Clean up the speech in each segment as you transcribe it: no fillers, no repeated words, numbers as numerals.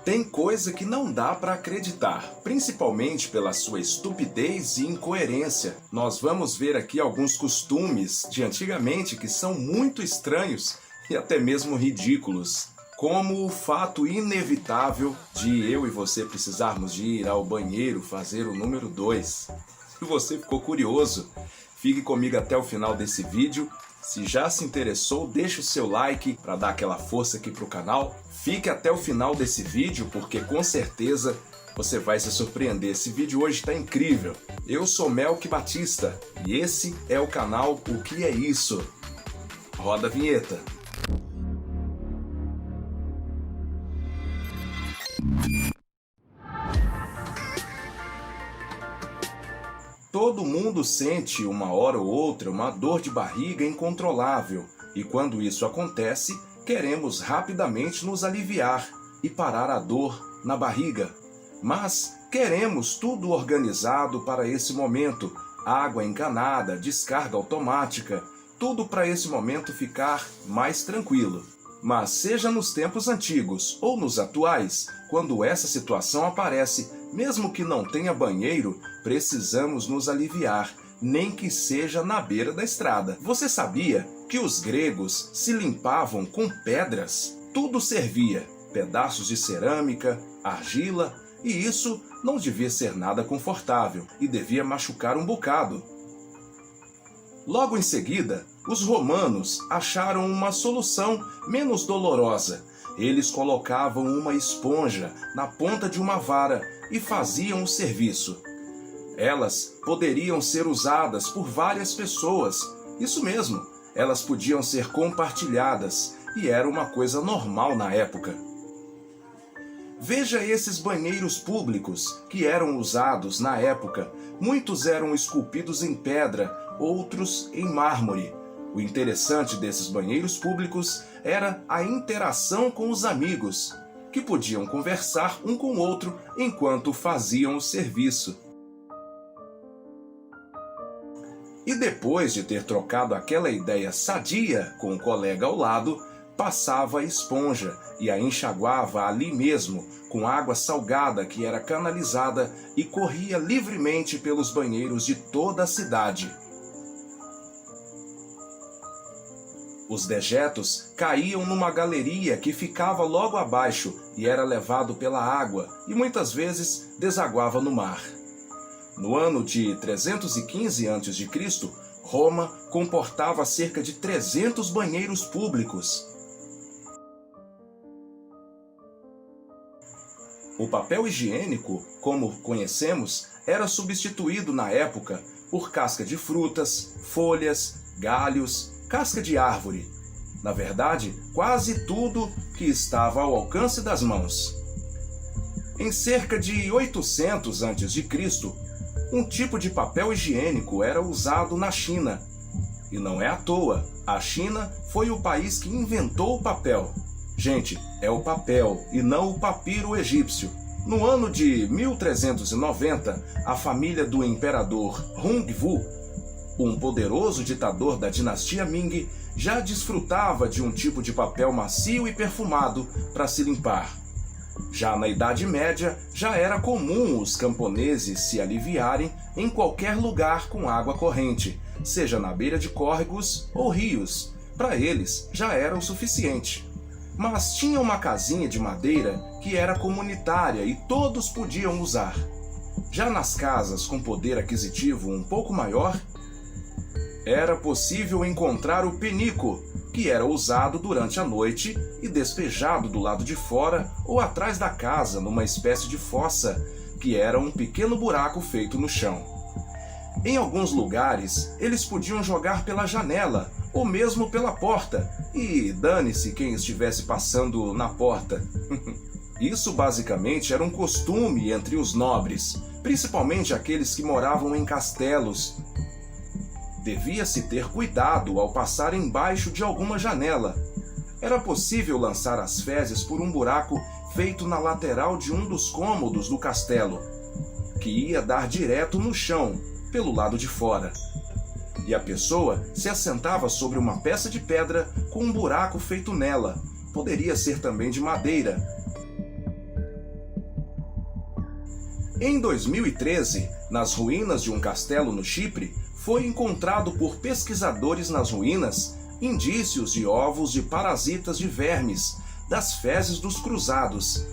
Tem coisa que não dá para acreditar, principalmente pela sua estupidez e incoerência. Nós vamos ver aqui alguns costumes de antigamente que são muito estranhos e até mesmo ridículos. Como o fato inevitável de eu e você precisarmos de ir ao banheiro fazer o número 2. Se você ficou curioso, fique comigo até o final desse vídeo. Se já se interessou, deixa o seu like para dar aquela força aqui para o canal. Fique até o final desse vídeo porque com certeza você vai se surpreender. Esse vídeo hoje está incrível. Eu sou Melk Batista e esse é o canal O Que É Isso? Roda a vinheta. Todo mundo sente uma hora ou outra uma dor de barriga incontrolável e quando isso acontece, queremos rapidamente nos aliviar e parar a dor na barriga. Mas queremos tudo organizado para esse momento, água encanada, descarga automática, tudo para esse momento ficar mais tranquilo. Mas seja nos tempos antigos ou nos atuais, quando essa situação aparece, mesmo que não tenha banheiro, precisamos nos aliviar, nem que seja na beira da estrada. Você sabia que os gregos se limpavam com pedras? Tudo servia, pedaços de cerâmica, argila, e isso não devia ser nada confortável e devia machucar um bocado. Logo em seguida, os romanos acharam uma solução menos dolorosa. Eles colocavam uma esponja na ponta de uma vara e faziam o serviço. Elas poderiam ser usadas por várias pessoas. Isso mesmo, elas podiam ser compartilhadas e era uma coisa normal na época. Veja esses banheiros públicos que eram usados na época. Muitos eram esculpidos em pedra, outros em mármore. O interessante desses banheiros públicos era a interação com os amigos, que podiam conversar um com o outro enquanto faziam o serviço. E depois de ter trocado aquela ideia sadia com o colega ao lado, passava a esponja e a enxaguava ali mesmo, com água salgada que era canalizada e corria livremente pelos banheiros de toda a cidade. Os dejetos caíam numa galeria que ficava logo abaixo e era levado pela água e muitas vezes desaguava no mar. No ano de 315 a.C., Roma comportava cerca de 300 banheiros públicos. O papel higiênico, como conhecemos, era substituído na época por casca de frutas, folhas, galhos, casca de árvore. Na verdade, quase tudo que estava ao alcance das mãos. Em cerca de 800 a.C., um tipo de papel higiênico era usado na China. E não é à toa, a China foi o país que inventou o papel. Gente, é o papel e não o papiro egípcio. No ano de 1390, a família do imperador Hongwu, um poderoso ditador da dinastia Ming, já desfrutava de um tipo de papel macio e perfumado para se limpar. Já na Idade Média, já era comum os camponeses se aliviarem em qualquer lugar com água corrente, seja na beira de córregos ou rios. Para eles, já era o suficiente. Mas tinha uma casinha de madeira que era comunitária e todos podiam usar. Já nas casas com poder aquisitivo um pouco maior, era possível encontrar o penico, que era usado durante a noite e despejado do lado de fora ou atrás da casa numa espécie de fossa, que era um pequeno buraco feito no chão. Em alguns lugares, eles podiam jogar pela janela ou mesmo pela porta, e dane-se quem estivesse passando na porta. Isso basicamente era um costume entre os nobres, principalmente aqueles que moravam em castelos. Devia-se ter cuidado ao passar embaixo de alguma janela. Era possível lançar as fezes por um buraco feito na lateral de um dos cômodos do castelo, que ia dar direto no chão, pelo lado de fora. E a pessoa se assentava sobre uma peça de pedra com um buraco feito nela. Poderia ser também de madeira. Em 2013, nas ruínas de um castelo no Chipre, foi encontrado por pesquisadores nas ruínas indícios de ovos de parasitas de vermes das fezes dos cruzados.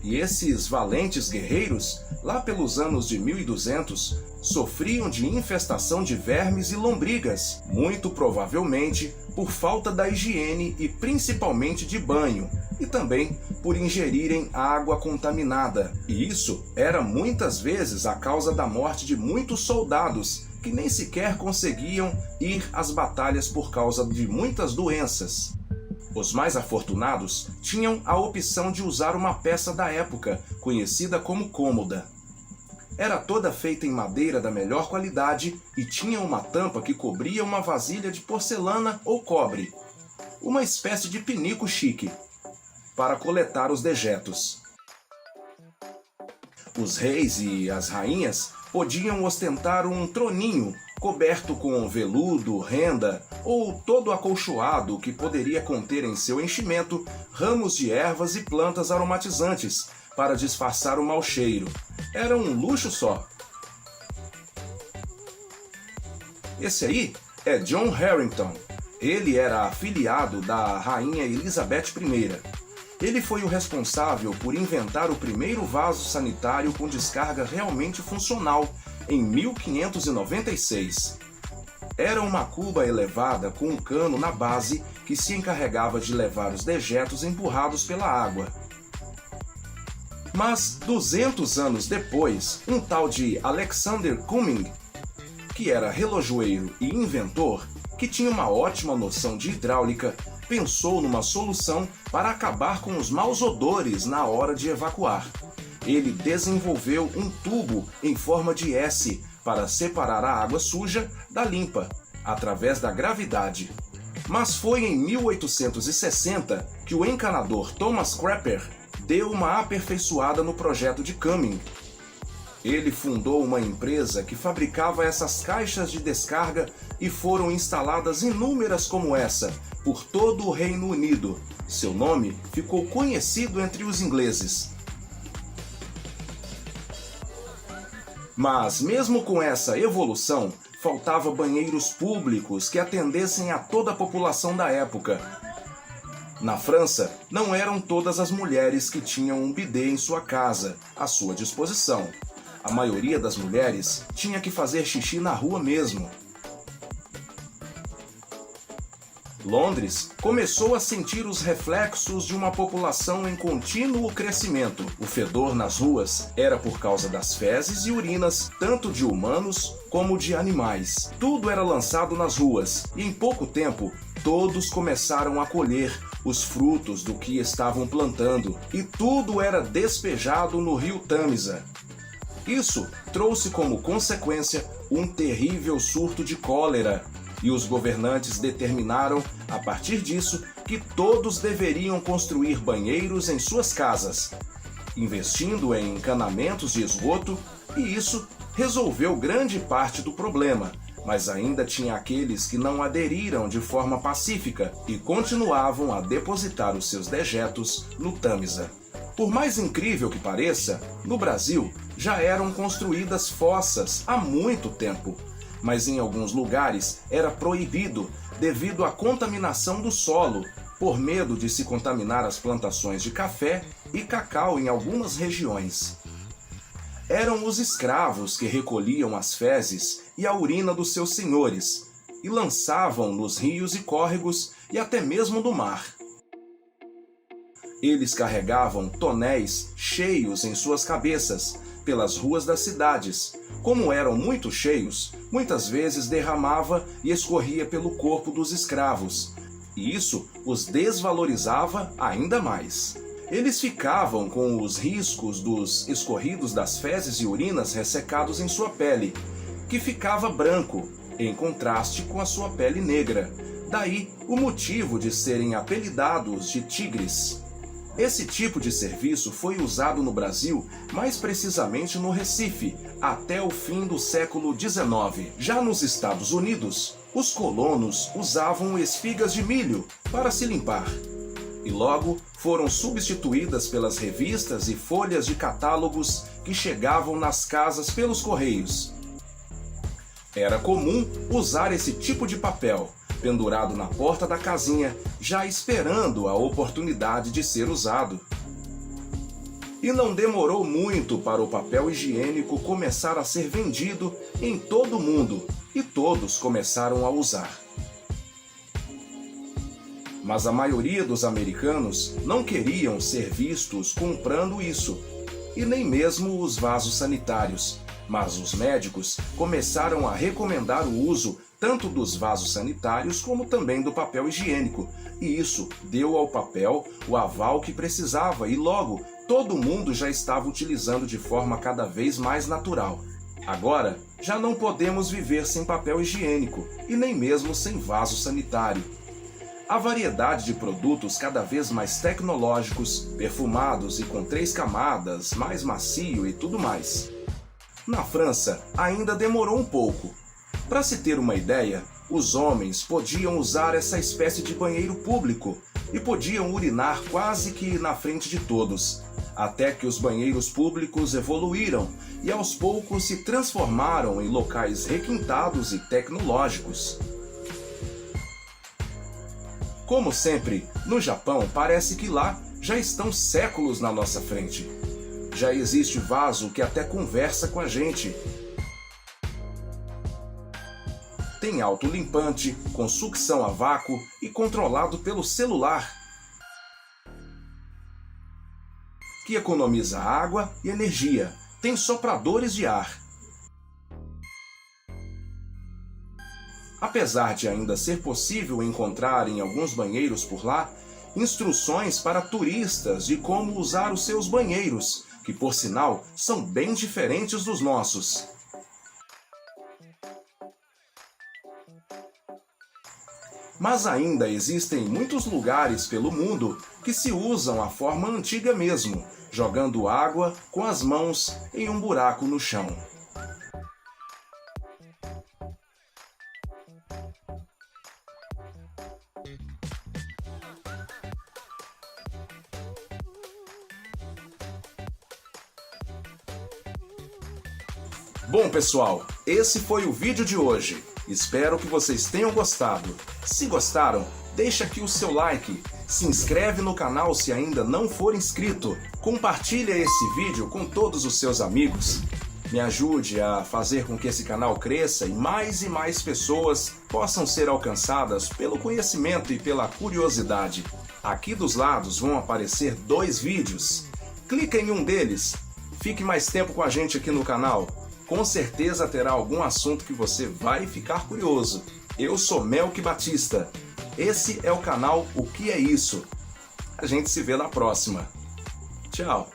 E esses valentes guerreiros, lá pelos anos de 1200, sofriam de infestação de vermes e lombrigas, muito provavelmente por falta da higiene e principalmente de banho, e também por ingerirem água contaminada. E isso era muitas vezes a causa da morte de muitos soldados, que nem sequer conseguiam ir às batalhas por causa de muitas doenças. Os mais afortunados tinham a opção de usar uma peça da época, conhecida como cômoda. Era toda feita em madeira da melhor qualidade e tinha uma tampa que cobria uma vasilha de porcelana ou cobre, uma espécie de pinico chique, para coletar os dejetos. Os reis e as rainhas podiam ostentar um troninho coberto com veludo, renda ou todo acolchoado que poderia conter em seu enchimento ramos de ervas e plantas aromatizantes para disfarçar o mau cheiro. Era um luxo só. Esse aí é John Harington. Ele era afiliado da rainha Elizabeth I. Ele foi o responsável por inventar o primeiro vaso sanitário com descarga realmente funcional, em 1596. Era uma cuba elevada com um cano na base que se encarregava de levar os dejetos empurrados pela água. Mas 200 anos depois, um tal de Alexander Cumming, que era relojoeiro e inventor, que tinha uma ótima noção de hidráulica, pensou numa solução para acabar com os maus odores na hora de evacuar. Ele desenvolveu um tubo em forma de S para separar a água suja da limpa, através da gravidade. Mas foi em 1860 que o encanador Thomas Crapper deu uma aperfeiçoada no projeto de Cumming. Ele fundou uma empresa que fabricava essas caixas de descarga e foram instaladas inúmeras como essa por todo o Reino Unido. Seu nome ficou conhecido entre os ingleses. Mas mesmo com essa evolução, faltava banheiros públicos que atendessem a toda a população da época. Na França, não eram todas as mulheres que tinham um bidê em sua casa, à sua disposição. A maioria das mulheres tinha que fazer xixi na rua mesmo. Londres começou a sentir os reflexos de uma população em contínuo crescimento. O fedor nas ruas era por causa das fezes e urinas, tanto de humanos como de animais. Tudo era lançado nas ruas e em pouco tempo todos começaram a colher os frutos do que estavam plantando e tudo era despejado no rio Tâmisa. Isso trouxe como consequência um terrível surto de cólera. E os governantes determinaram, a partir disso, que todos deveriam construir banheiros em suas casas, investindo em encanamentos de esgoto, e isso resolveu grande parte do problema, mas ainda tinha aqueles que não aderiram de forma pacífica e continuavam a depositar os seus dejetos no Tâmisa. Por mais incrível que pareça, no Brasil já eram construídas fossas há muito tempo, mas em alguns lugares era proibido devido à contaminação do solo, por medo de se contaminar as plantações de café e cacau em algumas regiões. Eram os escravos que recolhiam as fezes e a urina dos seus senhores e lançavam nos rios e córregos e até mesmo no mar. Eles carregavam tonéis cheios em suas cabeças pelas ruas das cidades. Como eram muito cheios, muitas vezes derramava e escorria pelo corpo dos escravos, e isso os desvalorizava ainda mais. Eles ficavam com os riscos dos escorridos das fezes e urinas ressecados em sua pele, que ficava branco, em contraste com a sua pele negra. Daí o motivo de serem apelidados de tigres. Esse tipo de serviço foi usado no Brasil, mais precisamente no Recife, até o fim do século XIX. Já nos Estados Unidos, os colonos usavam espigas de milho para se limpar. e logo foram substituídas pelas revistas e folhas de catálogos que chegavam nas casas pelos correios. Era comum usar esse tipo de papel, pendurado na porta da casinha, já esperando a oportunidade de ser usado. E não demorou muito para o papel higiênico começar a ser vendido em todo o mundo, e todos começaram a usar. Mas a maioria dos americanos não queriam ser vistos comprando isso, e nem mesmo os vasos sanitários. Mas os médicos começaram a recomendar o uso tanto dos vasos sanitários como também do papel higiênico, e isso deu ao papel o aval que precisava, e logo todo mundo já estava utilizando de forma cada vez mais natural. Agora, já não podemos viver sem papel higiênico e nem mesmo sem vaso sanitário. A variedade de produtos cada vez mais tecnológicos, perfumados e com 3 camadas, mais macio e tudo mais. Na França, ainda demorou um pouco. Para se ter uma ideia, os homens podiam usar essa espécie de banheiro público e podiam urinar quase que na frente de todos, até que os banheiros públicos evoluíram e aos poucos se transformaram em locais requintados e tecnológicos. Como sempre, no Japão parece que lá já estão séculos na nossa frente. Já existe vaso que até conversa com a gente. Tem autolimpante, com sucção a vácuo e controlado pelo celular, que economiza água e energia. Tem sopradores de ar. Apesar de ainda ser possível encontrar em alguns banheiros por lá, instruções para turistas de como usar os seus banheiros, que por sinal são bem diferentes dos nossos. Mas ainda existem muitos lugares pelo mundo que se usam a forma antiga mesmo, jogando água com as mãos em um buraco no chão. Bom, pessoal, esse foi o vídeo de hoje. Espero que vocês tenham gostado. Se gostaram, deixa aqui o seu like, se inscreve no canal se ainda não for inscrito, compartilha esse vídeo com todos os seus amigos. Me ajude a fazer com que esse canal cresça e mais pessoas possam ser alcançadas pelo conhecimento e pela curiosidade. Aqui dos lados vão aparecer 2 vídeos. Clica em um deles. Fique mais tempo com a gente aqui no canal. Com certeza terá algum assunto que você vai ficar curioso. Eu sou Melk Batista. Esse é o canal O Que É Isso? A gente se vê na próxima. Tchau!